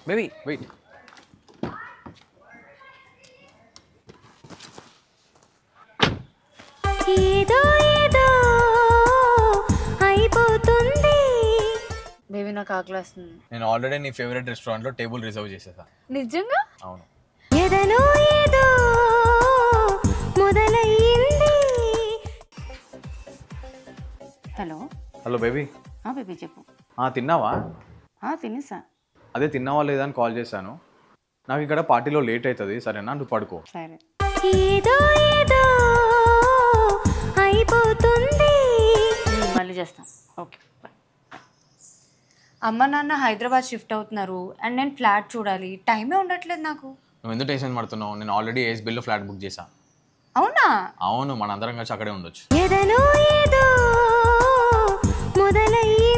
Baby wait. ఏదో ఏదో అయిపోతుంది. బేబీ నాకు ఆకలిస్తుంది. నేను ఆల్రెడీ నీ ఫేవరెట్ రెస్టారెంట్లో టేబుల్ రిజర్వ్ చేసేసా. నిజంగా? అవును. ఏదనో ఏదో మొదలయ్యింది. హలో. Hello baby. బేబీ చెప్పు. తిన్నావా? తినేసా. అదే తిన్నావా లేదా అని కాల్ చేశాను. నాకు ఇక్కడ పార్టీలో లేట్ అవుతుంది, సరేనా? నువ్వు పడుకో. సరే. ఏదో ఏదో అయిపోతుంది. మళ్ళీ చేస్తాం. ఓకే. అమ్మ నాన్న హైదరాబాద్ షిఫ్ట్ అవుతున్నారు అండ్ నేను ఫ్లాట్ చూడాలి. టైమే ఉండట్లేదు నాకు. నువ్వు ఎందుకు టెన్షన్ పడుతున్నావు? నేను ఆల్రెడీ ఏస్ బిల్లో ఫ్లాట్ బుక్ చేశా. అవునా? అవును, మన అందరం కలిసి అక్కడే ఉండొచ్చు. ఏదనో ఏదో మొదలయ్యింది.